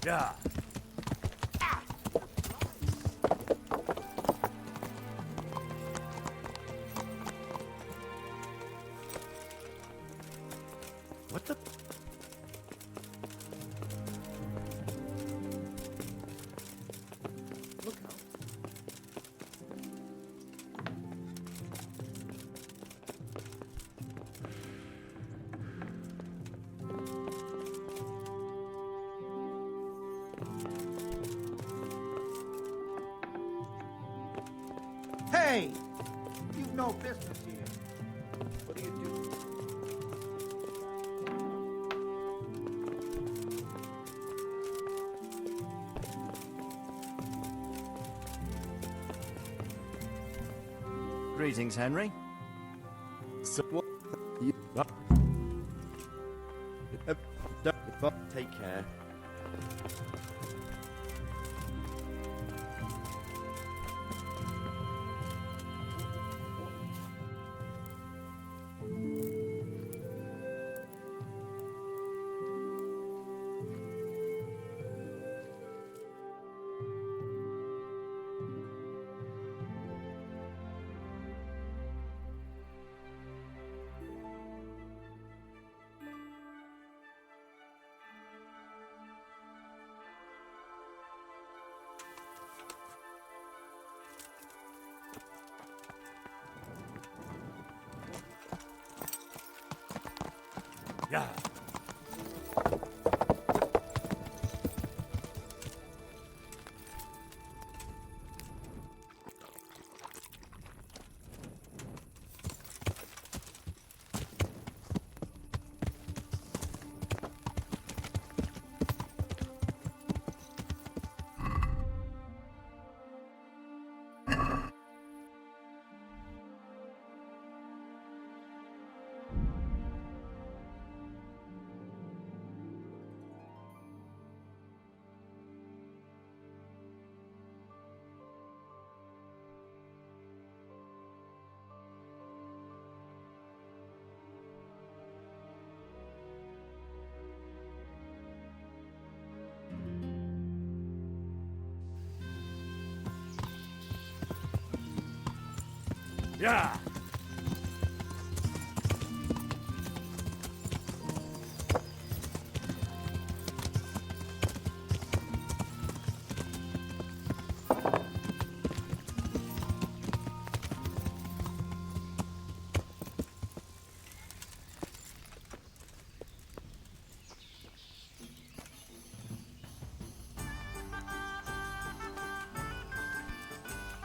Yeah. What the? Look out. Hey! You've no business here. What do you do? Greetings, Henry. So what? You take care. Yeah. Yeah.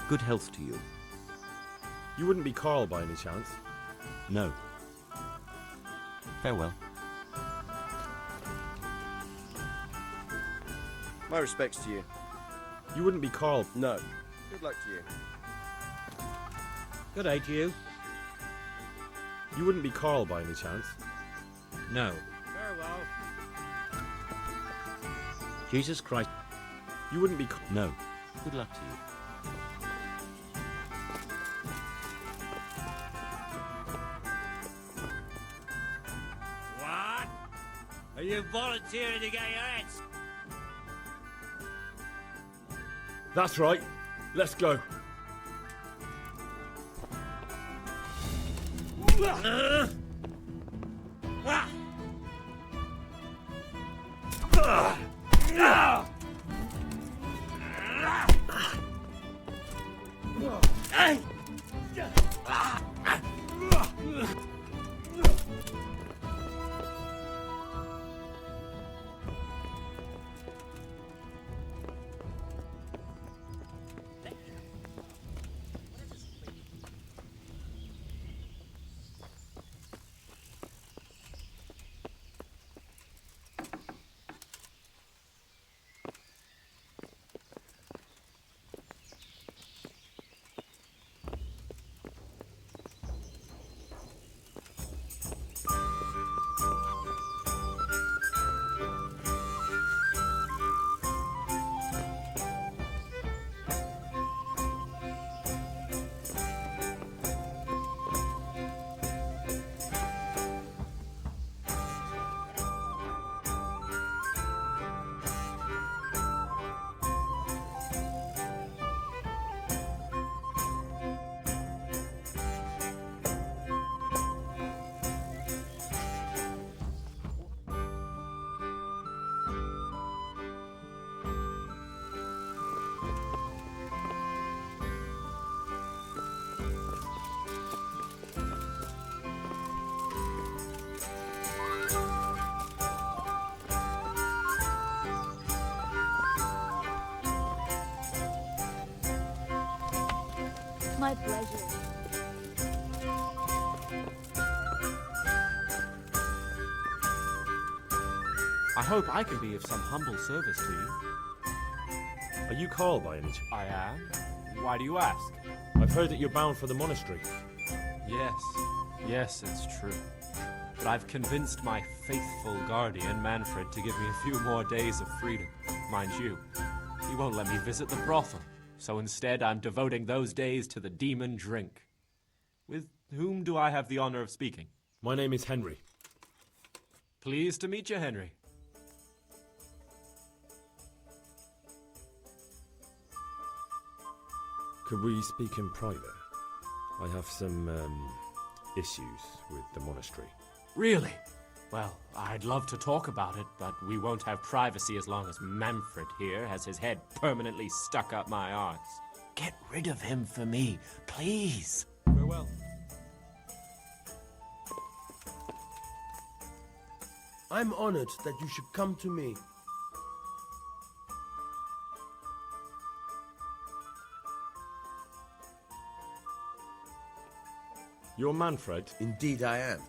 Good health to you. You wouldn't be Carl by any chance? No. Farewell. My respects to you. You wouldn't be Carl. No. Good luck to you. Good day to you. You wouldn't be Carl by any chance? No. Farewell. Jesus Christ. You wouldn't be. No. Good luck to you. What? Are you volunteering to get your heads? That's right. Let's go. My pleasure. I hope I can be of some humble service to you. Are you Carl by any chance? I am. Why do you ask? I've heard that you're bound for the monastery. Yes, it's true. But I've convinced my faithful guardian, Manfred, to give me a few more days of freedom. Mind you, he won't let me visit the brothel, so instead I'm devoting those days to the demon drink. With whom do I have the honor of speaking? My name is Henry. Pleased to meet you, Henry. Could we speak in private? I have some, issues with the monastery. Really? Well, I'd love to talk about it, but we won't have privacy as long as Manfred here has his head permanently stuck up my arse. Get rid of him for me, please. Farewell. I'm honored that you should come to me. You're Manfred? Indeed I am.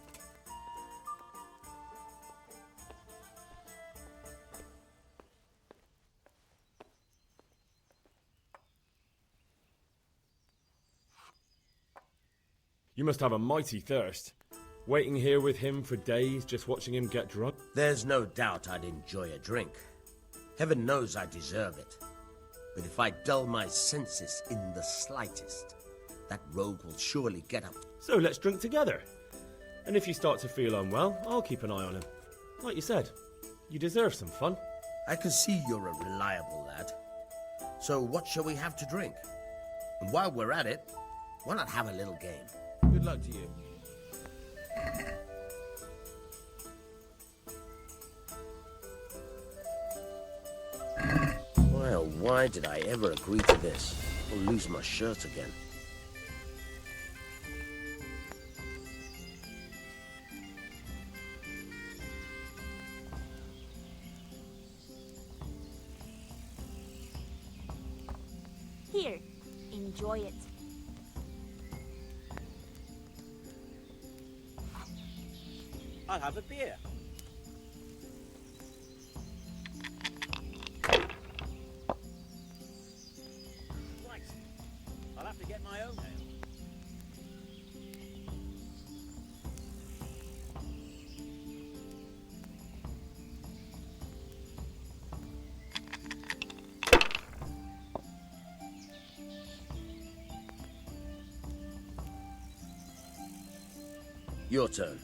You must have a mighty thirst. Waiting here with him for days, just watching him get drunk? There's no doubt I'd enjoy a drink. Heaven knows I deserve it. But if I dull my senses in the slightest, that rogue will surely get up. So let's drink together. And if you start to feel unwell, I'll keep an eye on him. Like you said, you deserve some fun. I can see you're a reliable lad. So what shall we have to drink? And while we're at it, why not have a little game? Good luck to you. Why oh why did I ever agree to this? I'll lose my shirt again. Here, enjoy it. I'll have a beer. Right. I'll have to get my own ale. Your turn.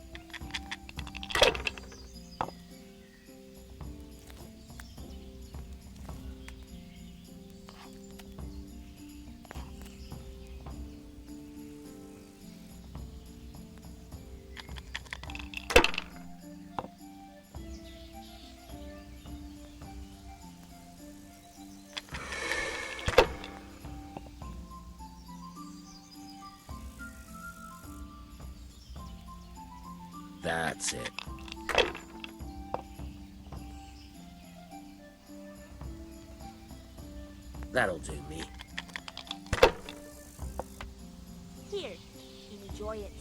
That's it. That'll do me. Here, enjoy it.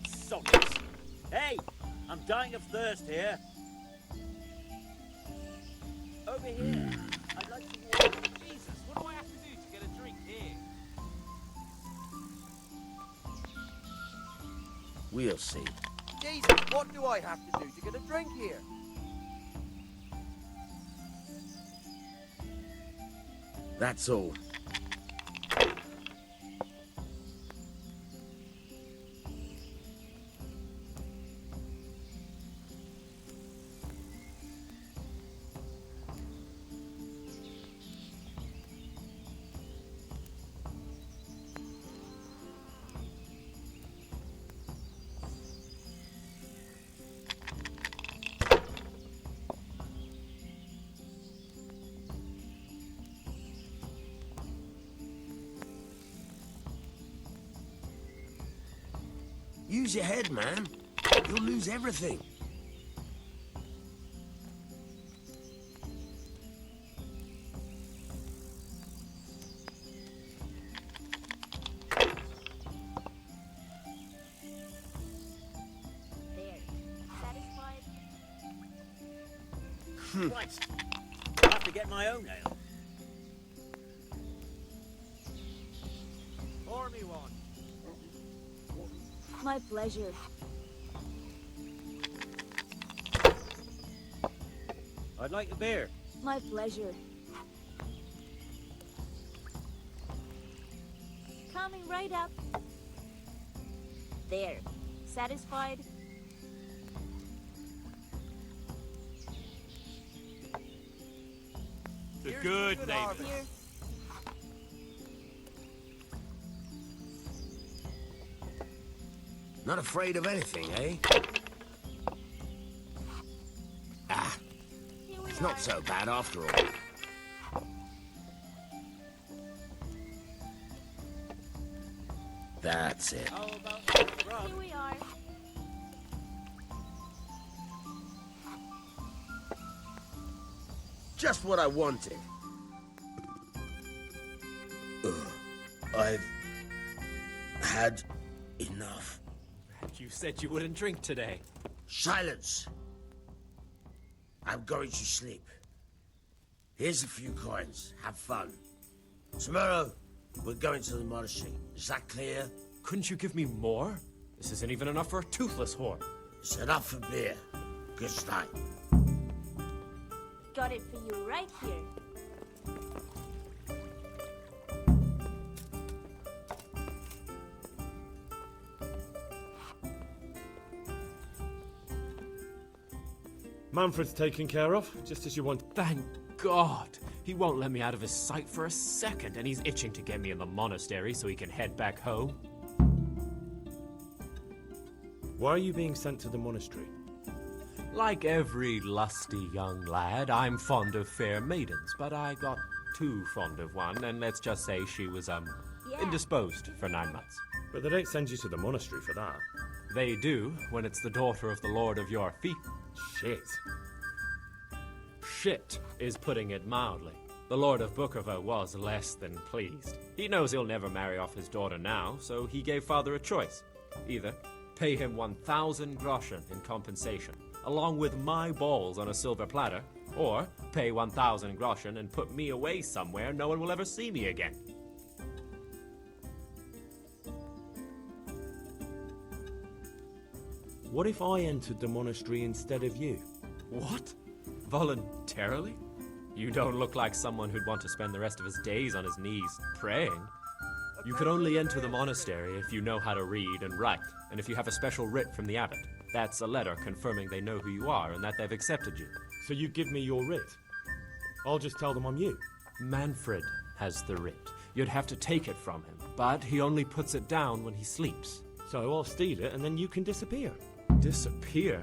Sonnets. Hey, I'm dying of thirst here. Over here. I'd like to walk. Jesus, what do I have to do to get a drink here? We'll see. Jesus, what do I have to do to get a drink here? That's all. Use your head, man. You'll lose everything. Christ. I'll have to get my own ale. Pour me one. My pleasure. I'd like a beer. My pleasure. Coming right up. There. Satisfied? The good neighbor. Here. Not afraid of anything, eh? Ah, Here we it's are. not so bad after all. That's it. How about the grub? Here we are. Just what I wanted. Ugh, I've had enough. You said you wouldn't drink today. Silence. I'm going to sleep. Here's a few coins. Have fun. Tomorrow, we're going to the monastery. Is that clear? Couldn't you give me more? This isn't even enough for a toothless whore. It's enough for beer. Good night. Got it for you right here. Manfred's taken care of, just as you want. Thank God. He won't let me out of his sight for a second, and he's itching to get me in the monastery so he can head back home. Why are you being sent to the monastery? Like every lusty young lad, I'm fond of fair maidens, but I got too fond of one, and let's just say she was, Yeah. indisposed for 9 months. But they don't send you to the monastery for that. They do when it's the daughter of the Lord of your feet. Shit. Shit is putting it mildly. The Lord of Bukovo was less than pleased. He knows he'll never marry off his daughter now, so he gave father a choice. Either pay him 1,000 groschen in compensation, along with my balls on a silver platter, or pay 1,000 groschen and put me away somewhere no one will ever see me again. What if I entered the monastery instead of you? What? Voluntarily? You don't look like someone who'd want to spend the rest of his days on his knees praying. You could only enter the monastery if you know how to read and write, and if you have a special writ from the abbot. That's a letter confirming they know who you are and that they've accepted you. So you give me your writ. I'll just tell them I'm you. Manfred has the writ. You'd have to take it from him, but he only puts it down when he sleeps. So I'll steal it and then you can disappear. Disappear?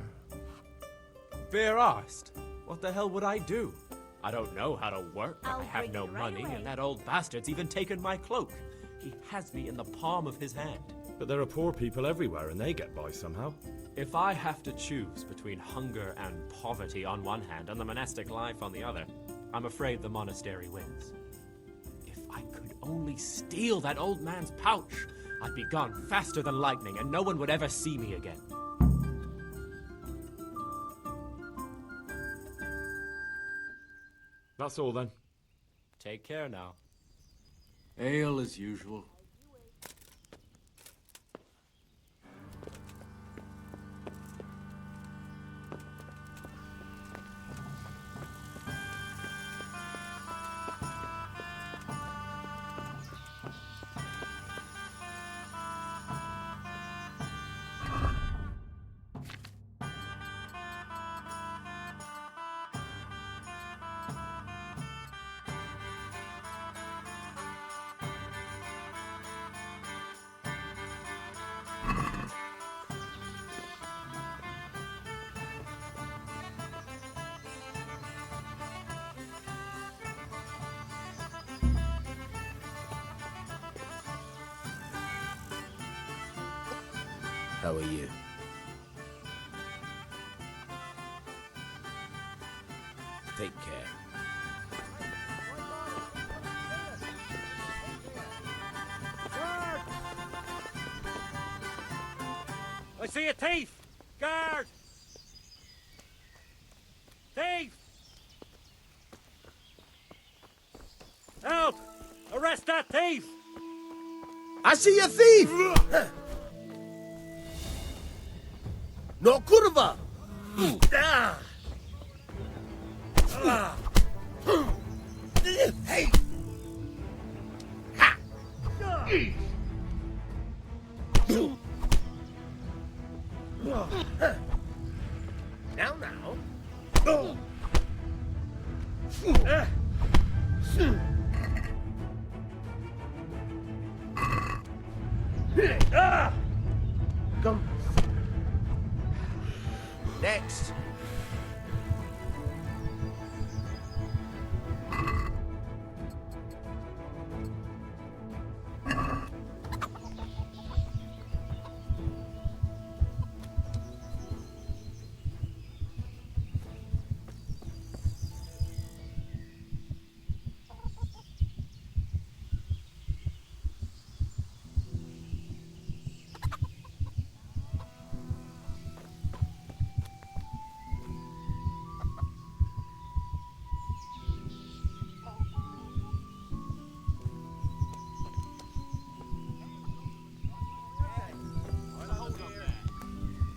Bare arsed. What the hell would I do? I don't know how to work. I'll I have bring no it right money, away. and that old bastard's even taken my cloak. He has me in the palm of his hand. But there are poor people everywhere and they get by somehow. If I have to choose between hunger and poverty on one hand and the monastic life on the other, I'm afraid the monastery wins. If I could only steal that old man's pouch, I'd be gone faster than lightning and no one would ever see me again. That's all then. Take care now. Ale as usual. How are you? Take care. I see a thief! Guard! Thief! Arrest that thief! I see a thief! No kurwa! Hey! Ha! Now. Come. Next.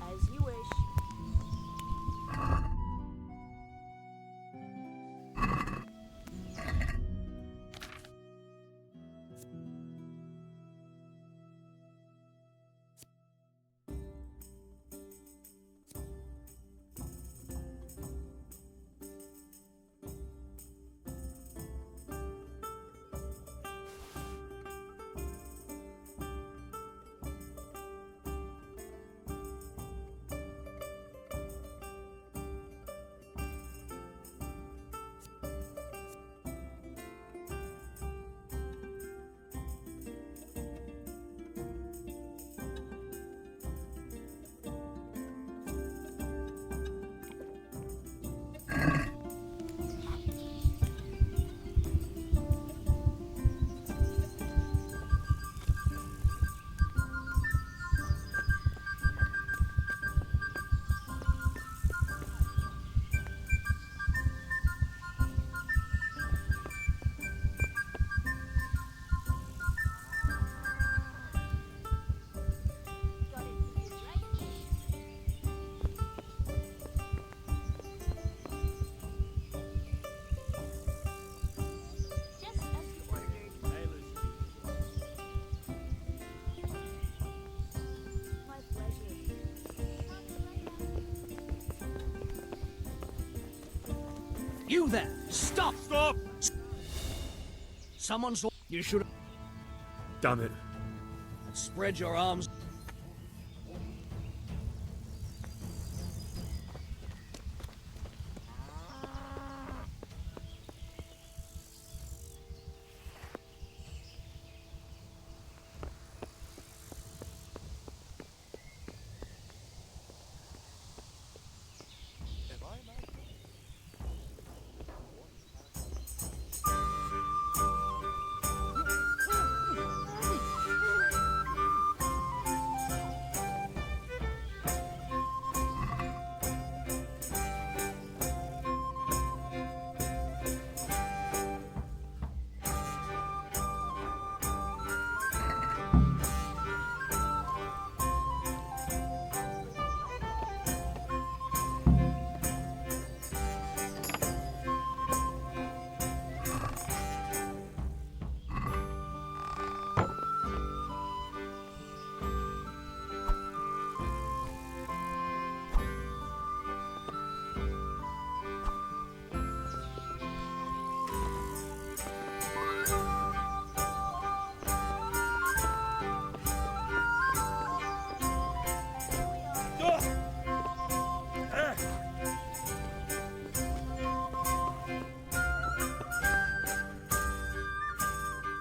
As you wish. Got it right here. Just as you ordered. My pleasure. You there! Stop! Stop! Someone's. You should have Damn it. spread your arms.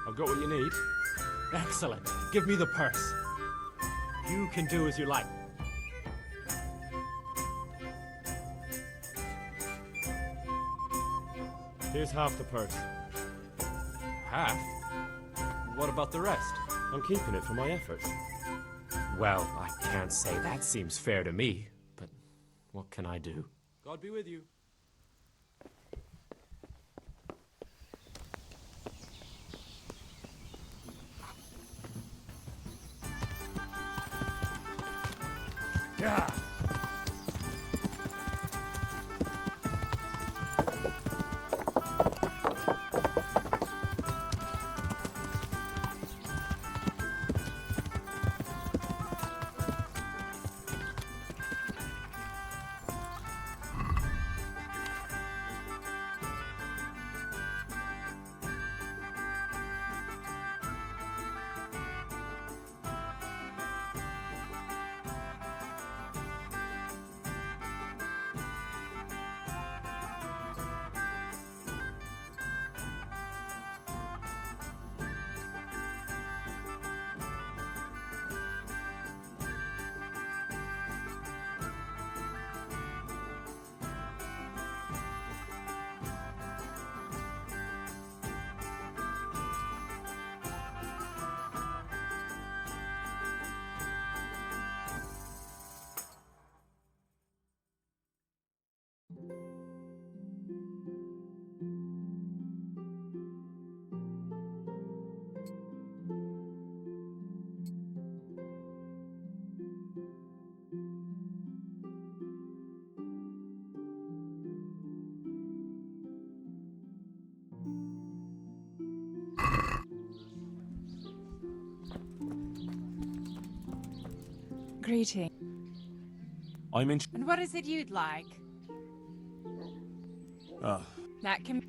I've got what you need. Excellent. Give me the purse. You can do as you like. Here's half the purse. Half? What about the rest? I'm keeping it for my efforts. Well, I can't say that seems fair to me, but what can I do? God be with you. Greeting. I'm in. And what is it you'd like? That can...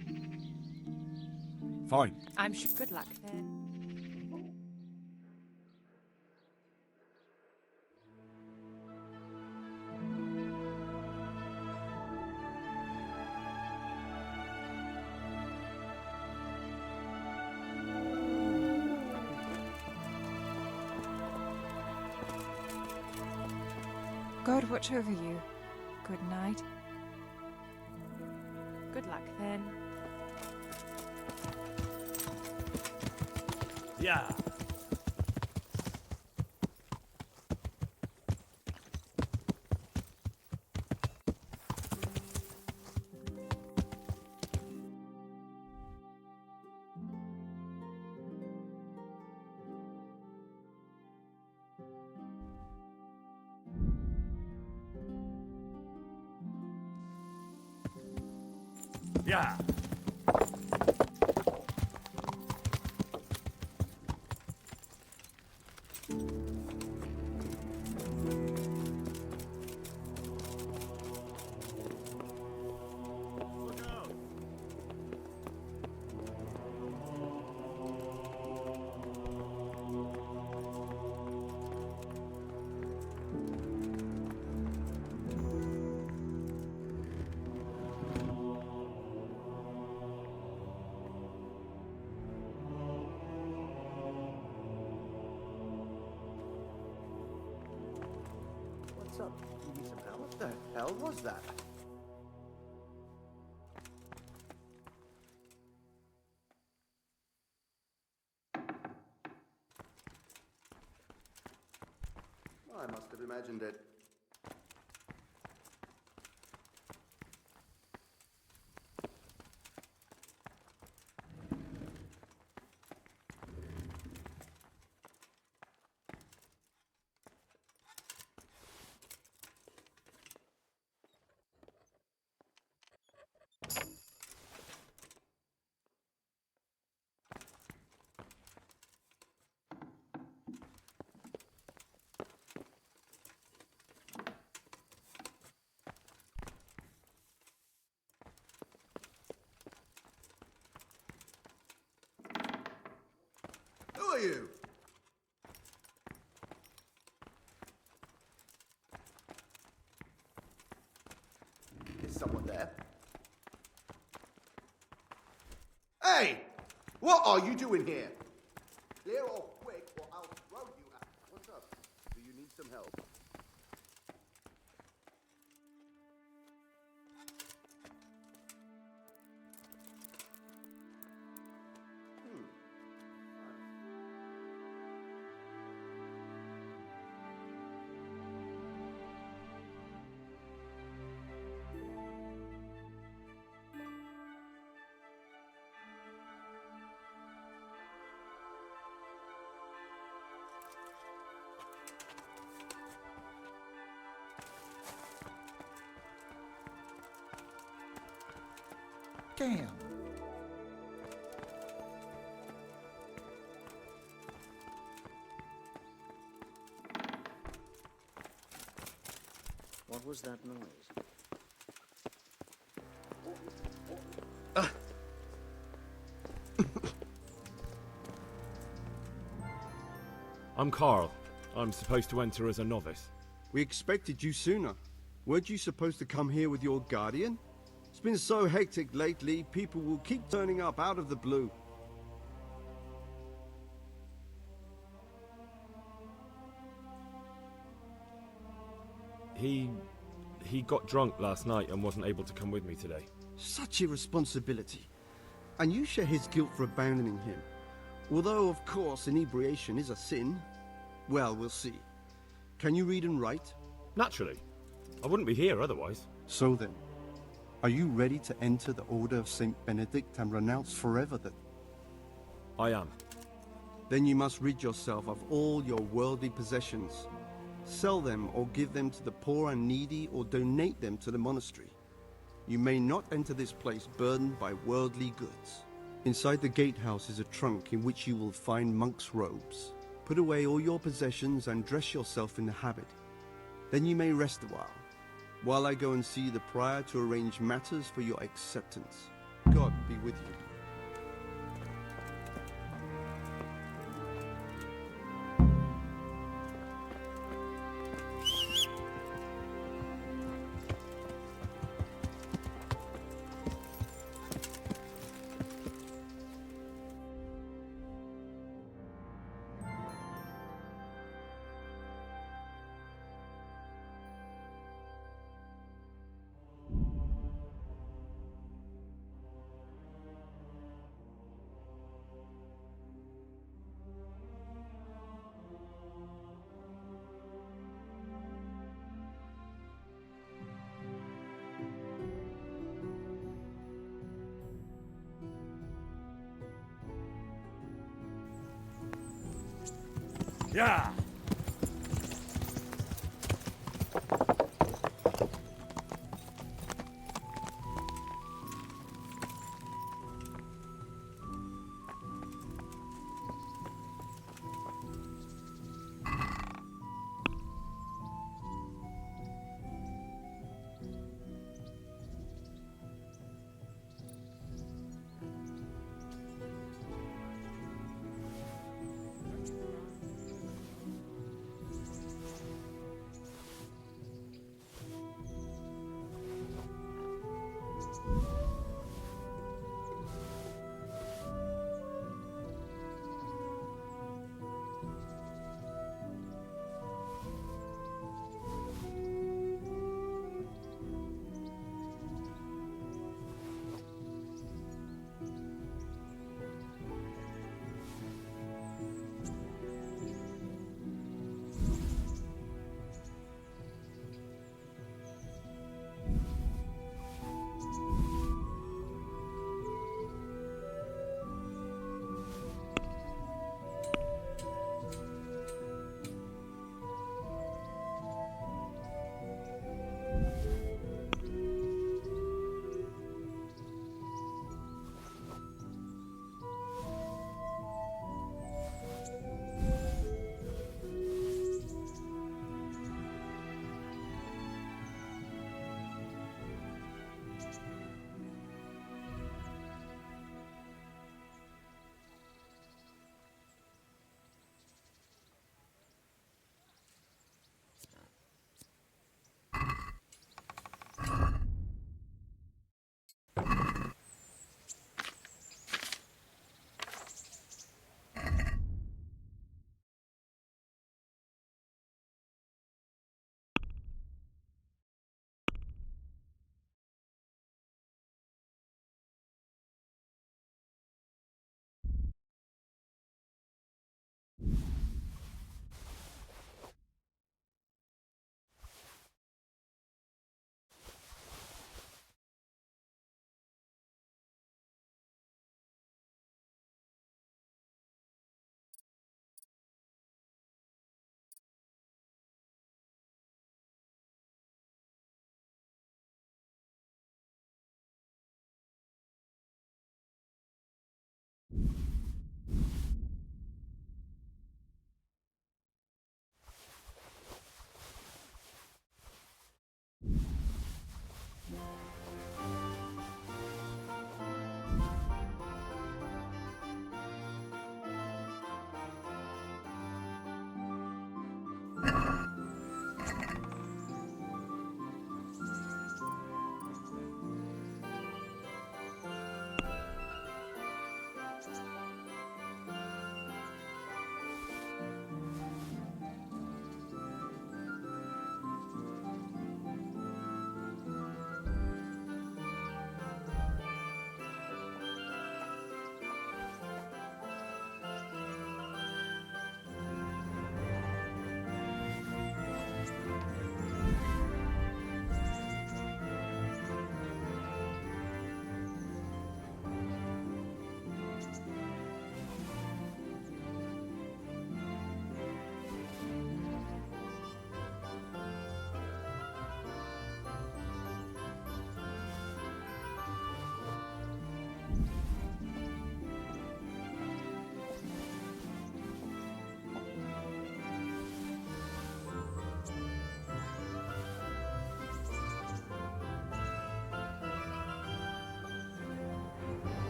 Fine. I'm sure... Good luck then. God watch over you. Good night. Good luck then. Yeah. Yeah. What's up? You need some help? What the hell was that? I must have imagined it. Who are you? Is someone there? Hey! What are you doing here? Clear off quick or I'll throw you out. What's up? Do you need some help? Damn. What was that noise? I'm Carl. I'm supposed to enter as a novice. We expected you sooner. Weren't you supposed to come here with your guardian? It's been so hectic lately, people will keep turning up out of the blue. He got drunk last night and wasn't able to come with me today. Such irresponsibility. And you share his guilt for abandoning him. Although, of course, inebriation is a sin. Well, we'll see. Can you read and write? Naturally. I wouldn't be here otherwise. So then, are you ready to enter the Order of Saint Benedict and renounce forever that... I am. Then you must rid yourself of all your worldly possessions. Sell them or give them to the poor and needy or donate them to the monastery. You may not enter this place burdened by worldly goods. Inside the gatehouse is a trunk in which you will find monk's robes. Put away all your possessions and dress yourself in the habit. Then you may rest a while I go and see the prior to arrange matters for your acceptance. God be with you. Yeah.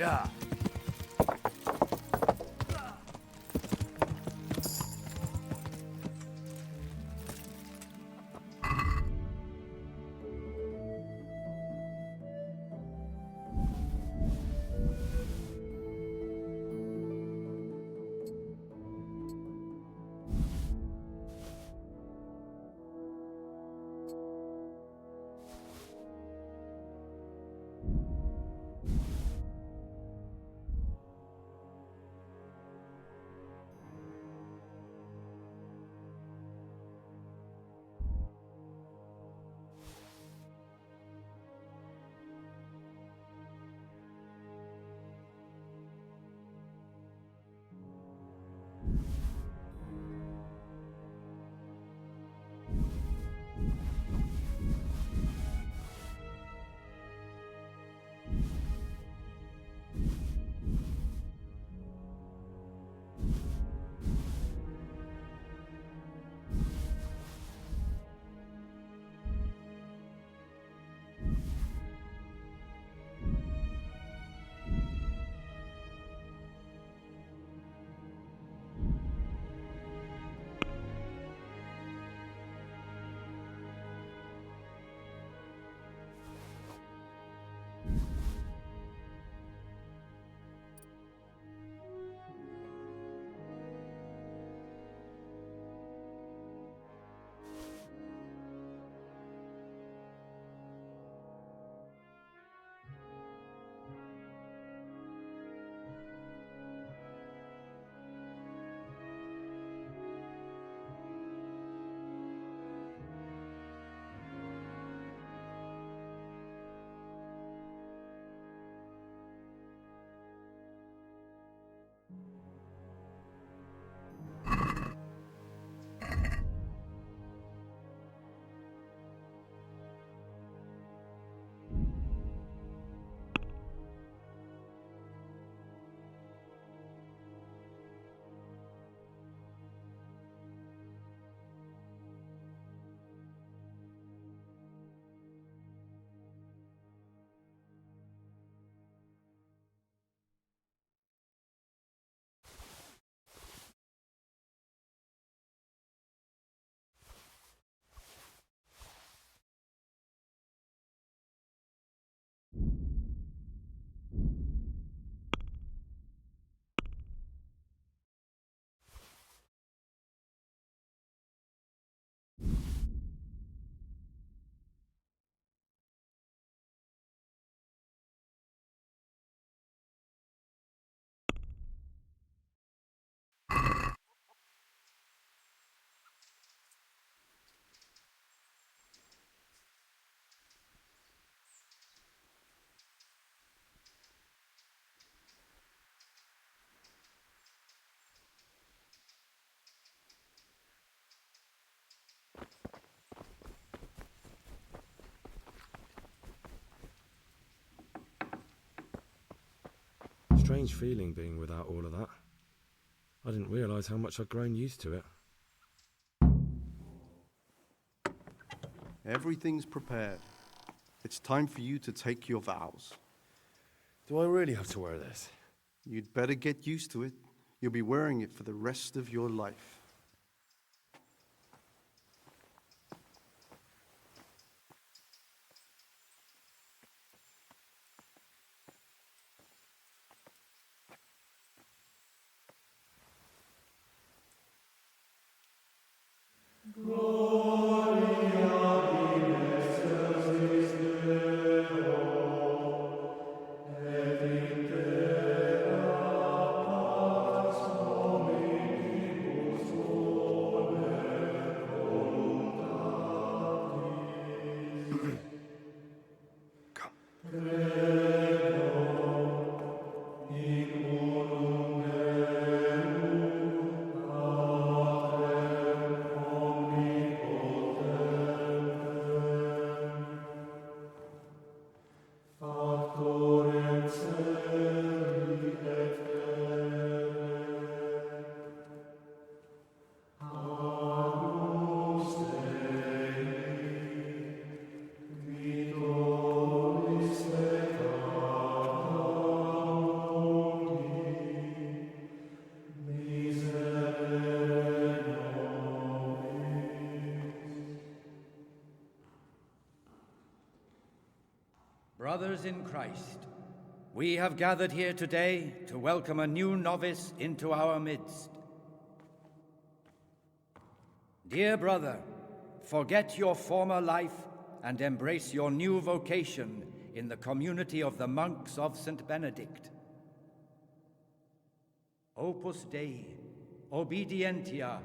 Yeah. Strange feeling being without all of that. I didn't realise how much I'd grown used to it. Everything's prepared. It's time for you to take your vows. Do I really have to wear this? You'd better get used to it. You'll be wearing it for the rest of your life. brothers in Christ, we have gathered here today to welcome a new novice into our midst. Dear brother, forget your former life and embrace your new vocation in the community of the monks of St. Benedict. Opus Dei, obedientia,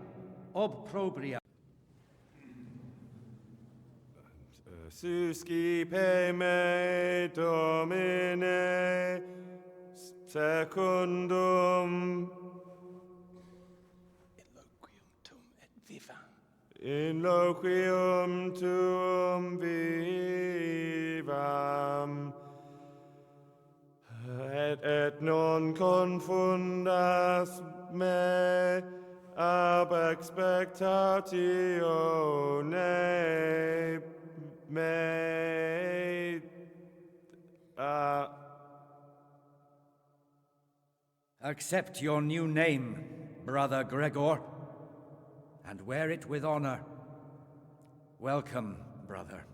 obprobria. Suscipe me, Domine, secundum in loquium tuum vivam, et non confundas me ab expectatione me. Accept your new name, Brother Gregor, and wear it with honor. Welcome, brother.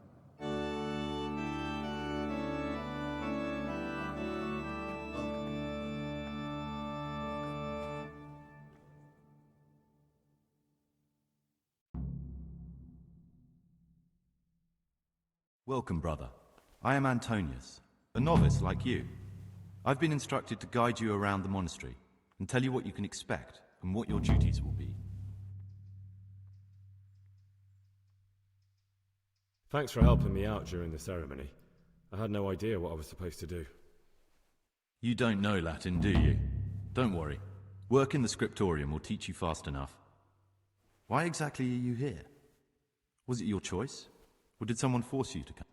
Welcome, brother. I am Antonius, a novice like you. I've been instructed to guide you around the monastery and tell you what you can expect and what your duties will be. Thanks for helping me out during the ceremony. I had no idea what I was supposed to do. You don't know Latin, do you? Don't worry. Work in the scriptorium will teach you fast enough. Why exactly are you here? Was it your choice? Or did someone force you to come?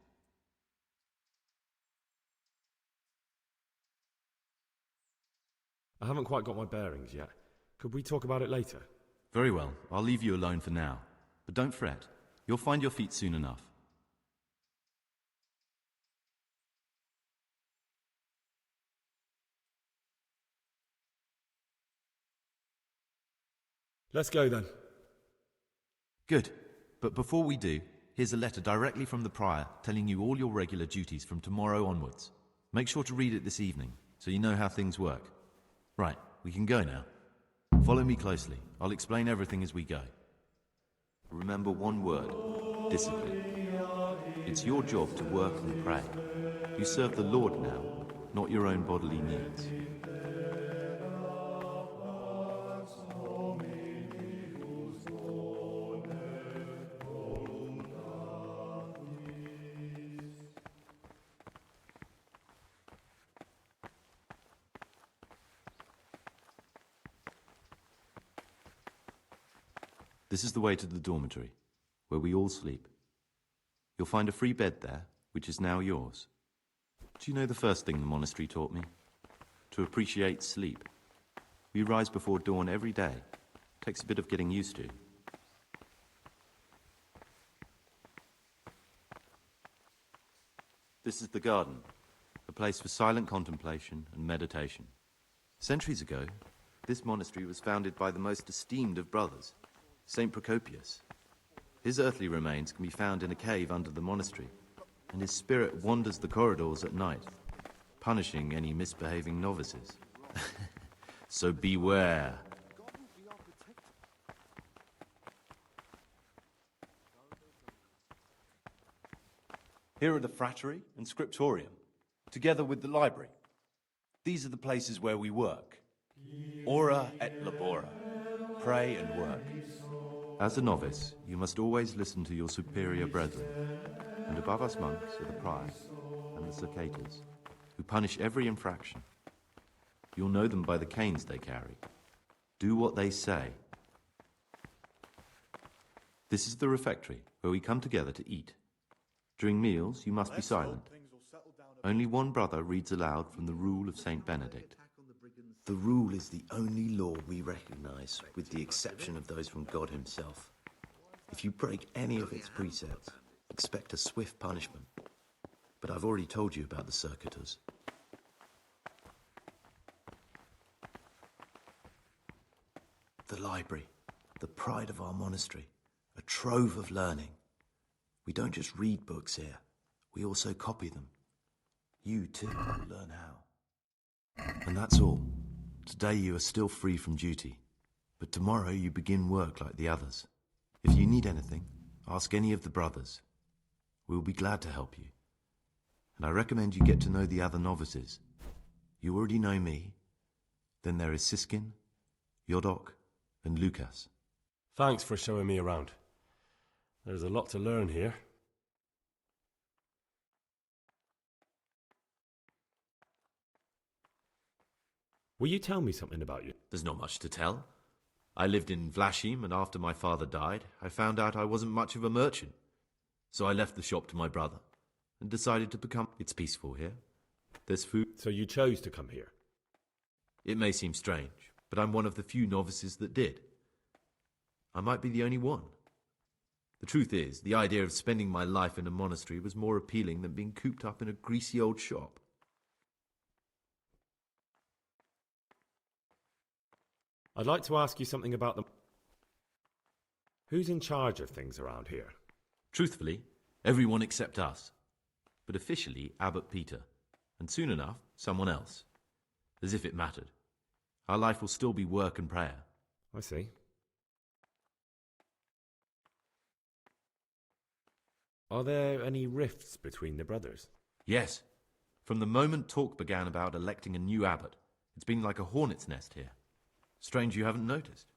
I haven't quite got my bearings yet. Could we talk about it later? Very well. I'll leave you alone for now. But don't fret. You'll find your feet soon enough. Let's go then. Good. But before we do, here's a letter directly from the prior telling you all your regular duties from tomorrow onwards. Make sure to read it this evening, so you know how things work. Right, we can go now. Follow me closely. I'll explain everything as we go. Remember one word: discipline. It's your job to work and pray. You serve the Lord now, not your own bodily needs. This is the way to the dormitory, where we all sleep. You'll find a free bed there, which is now yours. Do you know the first thing the monastery taught me? To appreciate sleep. We rise before dawn every day. Takes a bit of getting used to. This is the garden, a place for silent contemplation and meditation. Centuries ago, this monastery was founded by the most esteemed of brothers, Saint Procopius. His earthly remains can be found in a cave under the monastery, and his spirit wanders the corridors at night, punishing any misbehaving novices. So beware. Here are the frattery and scriptorium, together with the library. These are the places where we work. Ora et labora. Pray and work. As a novice, you must always listen to your superior brethren, and above us monks are the priors and the circators, who punish every infraction. You'll know them by the canes they carry. Do what they say. This is the refectory, where we come together to eat. During meals, you must be silent. Only one brother reads aloud from the Rule of Saint Benedict. The rule is the only law we recognize, with the exception of those from God himself. If you break any of its precepts, expect a swift punishment. But I've already told you about the circuitors. The library, the pride of our monastery, a trove of learning. We don't just read books here, we also copy them. You too will learn how. And that's all. Today you are still free from duty, but tomorrow you begin work like the others. If you need anything, ask any of the brothers. We will be glad to help you. And I recommend you get to know the other novices. You already know me. Then there is Siskin, Yodok, and Lucas. Thanks for showing me around. There's a lot to learn here. Will you tell me something about you? There's not much to tell. I lived in Vlashim, and after my father died, I found out I wasn't much of a merchant. So I left the shop to my brother, and decided to become... It's peaceful here. There's food. So you chose to come here? It may seem strange, but I'm one of the few novices that did. I might be the only one. The truth is, the idea of spending my life in a monastery was more appealing than being cooped up in a greasy old shop. I'd like to ask you something about them. Who's in charge of things around here? Truthfully, everyone except us. But officially, Abbot Peter. And soon enough, someone else. As if it mattered. Our life will still be work and prayer. I see. Are there any rifts between the brothers? Yes. From the moment talk began about electing a new abbot, it's been like a hornet's nest here. Strange you haven't noticed.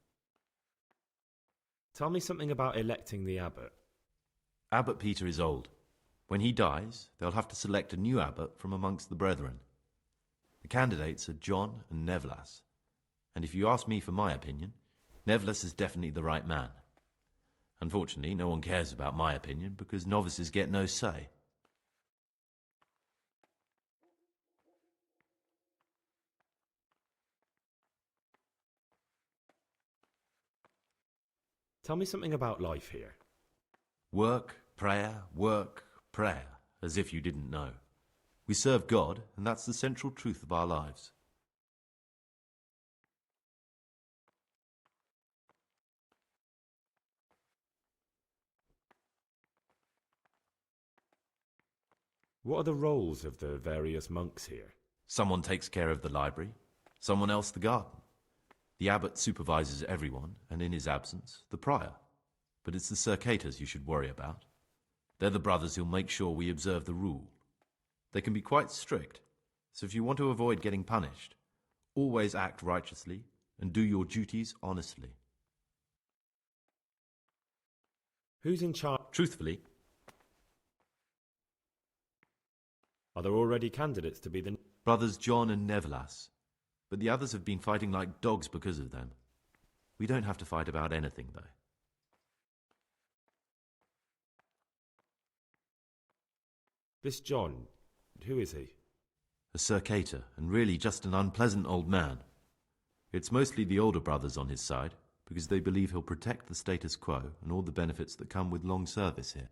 Tell me something about electing the abbot. Abbot Peter is old. When he dies, they'll have to select a new abbot from amongst the brethren. The candidates are John and Nevlas. And if you ask me for my opinion, Nevlas is definitely the right man. Unfortunately, no one cares about my opinion because novices get no say. Tell me something about life here. Work, prayer, as if you didn't know. We serve God, and that's the central truth of our lives. What are the roles of the various monks here? Someone takes care of the library, someone else the garden. The abbot supervises everyone, and in his absence, the prior. But it's the circators you should worry about. They're the brothers who'll make sure we observe the rule. They can be quite strict, so if you want to avoid getting punished, always act righteously and do your duties honestly. Who's in charge? Truthfully, are there already candidates to be the... brothers John and Nevlas, but the others have been fighting like dogs because of them. We don't have to fight about anything, though. This John, who is he? A circator, and really just an unpleasant old man. It's mostly the older brothers on his side, because they believe he'll protect the status quo and all the benefits that come with long service here.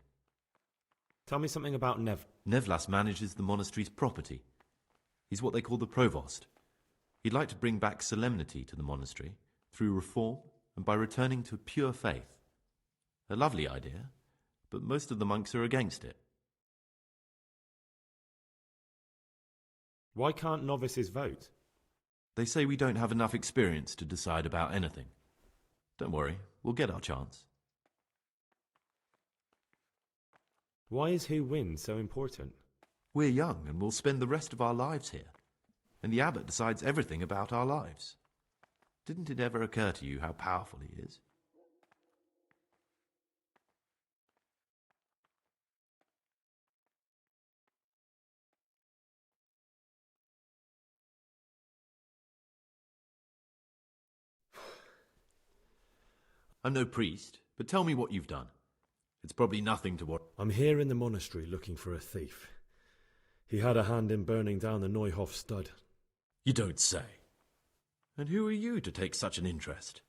Tell me something about Nevlas manages the monastery's property. He's what they call the provost. He'd like to bring back solemnity to the monastery through reform and by returning to pure faith. A lovely idea, but most of the monks are against it. Why can't novices vote? They say we don't have enough experience to decide about anything. Don't worry, we'll get our chance. Why is who wins so important? We're young and we'll spend the rest of our lives here. And the abbot decides everything about our lives. Didn't it ever occur to you how powerful he is? I'm no priest, but tell me what you've done. It's probably nothing to what... I'm here in the monastery looking for a thief. He had a hand in burning down the Neuhof stud. You don't say. And who are you to take such an interest?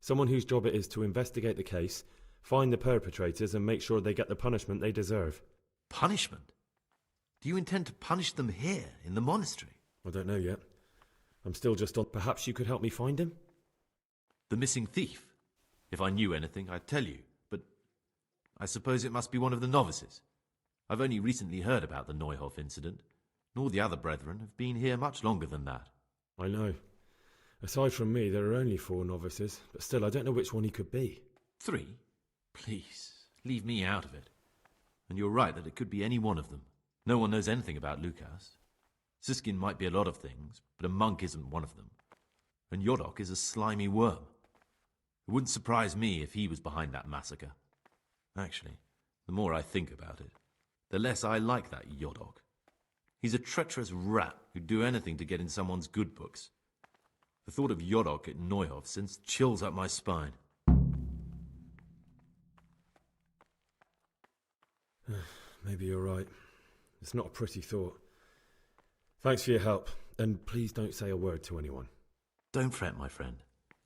Someone whose job it is to investigate the case, find the perpetrators and make sure they get the punishment they deserve. Punishment? Do you intend to punish them here, in the monastery? I don't know yet. I'm still just on... Perhaps you could help me find him? The missing thief? If I knew anything, I'd tell you, but I suppose it must be one of the novices. I've only recently heard about the Neuhof incident, and all the other brethren have been here much longer than that. I know. Aside from me, there are only 4 novices, but still, I don't know which one he could be. 3? Please, leave me out of it. And you're right that it could be any one of them. No one knows anything about Lukas. Siskin might be a lot of things, but a monk isn't one of them. And Yodok is a slimy worm. It wouldn't surprise me if he was behind that massacre. Actually, the more I think about it, the less I like that Yodok. He's a treacherous rat who'd do anything to get in someone's good books. The thought of Yodok at Neuhof sends chills up my spine. Maybe you're right. It's not a pretty thought. Thanks for your help, and please don't say a word to anyone. Don't fret, my friend.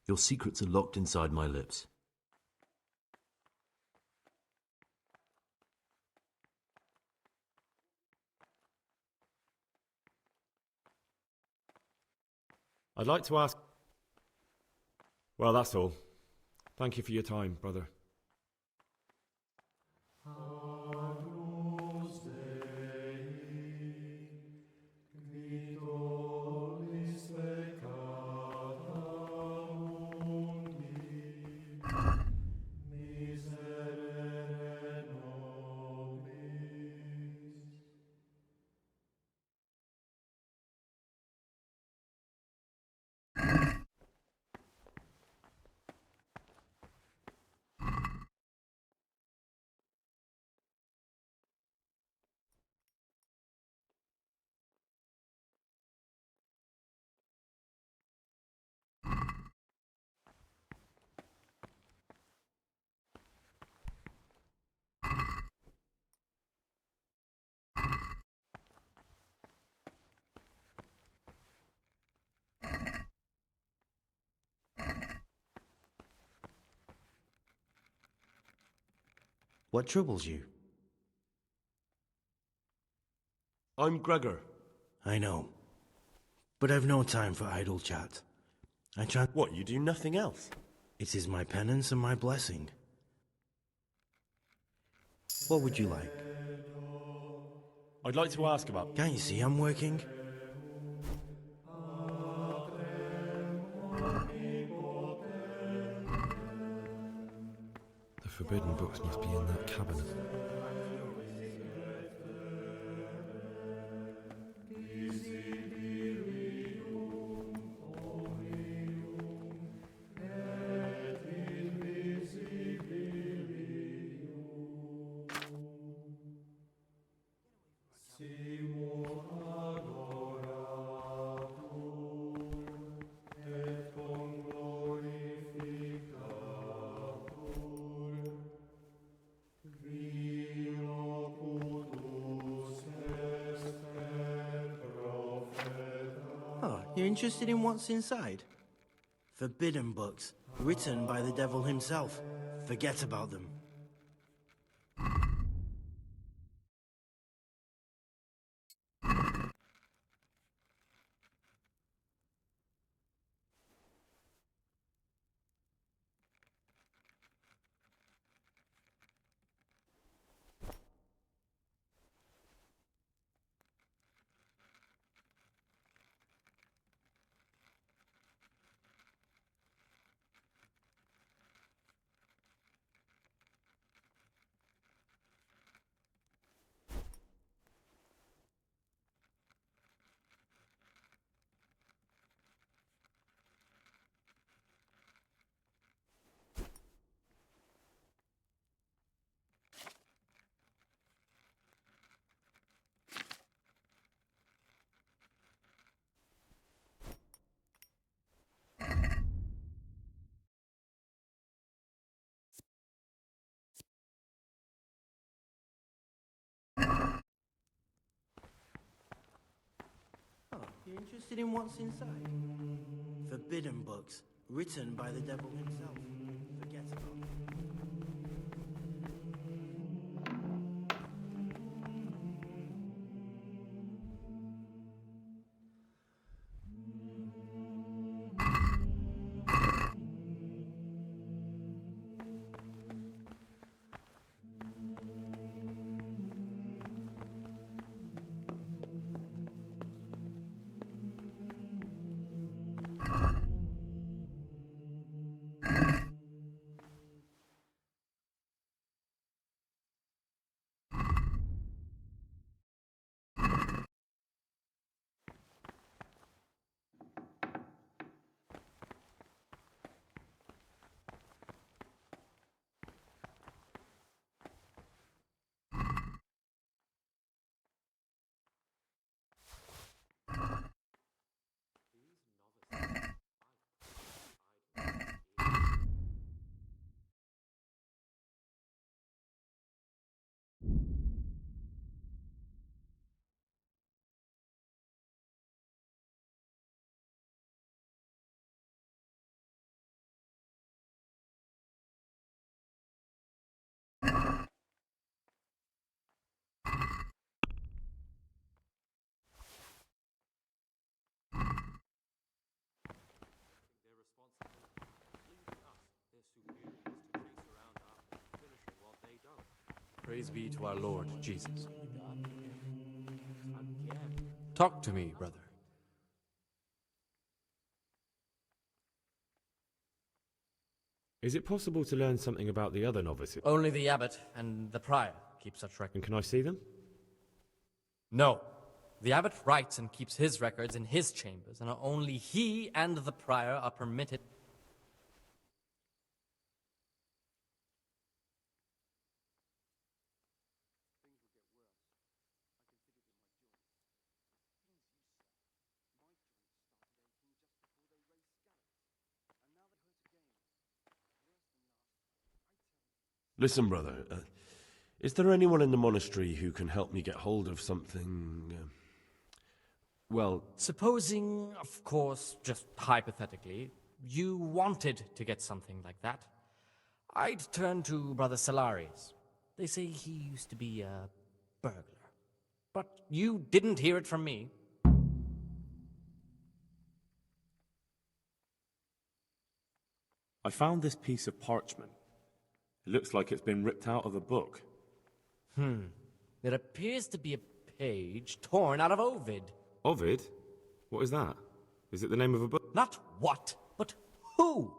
Your secrets are locked inside my lips. I'd like to ask... Well, that's all. Thank you for your time, brother. What troubles you? I'm Gregor. I know. But I've no time for idle chat. What, you do nothing else? It is my penance and my blessing. What would you like? I'd like to ask about... Can't you see I'm working? The forbidden books must be in that cabinet. You're interested in what's inside? Forbidden books, written by the devil himself. Forget about them. You're interested in what's inside? Forbidden books, written by the devil himself. Forget about them. Praise be to our Lord Jesus. Talk to me, brother. Is it possible to learn something about the other novices? Only the abbot and the prior keep such records. And can I see them? No. The abbot writes and keeps his records in his chambers, and only he and the prior are permitted. Listen, brother, is there anyone in the monastery who can help me get hold of something, well... Supposing, of course, just hypothetically, you wanted to get something like that, I'd turn to Brother Salarius. They say he used to be a burglar. But you didn't hear it from me. I found this piece of parchment. It looks like it's been ripped out of a book. It appears to be a page torn out of Ovid. Ovid? What is that? Is it the name of a book? Not what, but who?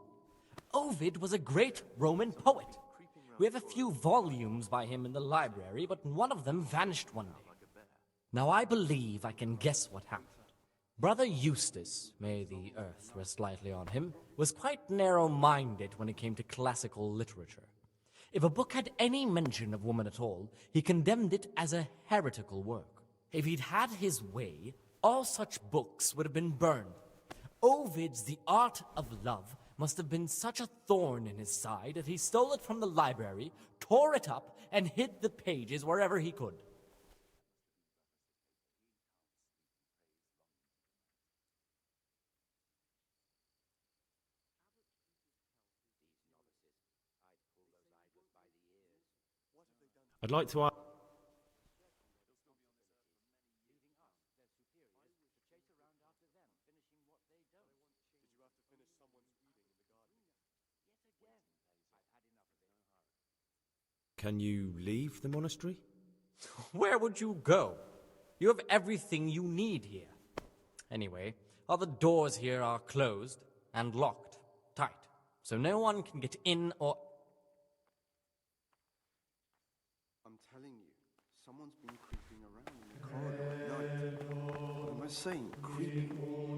Ovid was a great Roman poet. We have a few volumes by him in the library, but one of them vanished one day. Now I believe I can guess what happened. Brother Eustace, may the earth rest lightly on him, was quite narrow-minded when it came to classical literature. If a book had any mention of woman at all, he condemned it as a heretical work. If he'd had his way, all such books would have been burned. Ovid's The Art of Love must have been such a thorn in his side that he stole it from the library, tore it up, and hid the pages wherever he could. I'd like to ask... Can you leave the monastery? Where would you go? You have everything you need here. Anyway, all the doors here are closed and locked tight, so no one can get in or... I'm telling you, someone's been creeping around in the corridor at night. What am I saying? Creeping.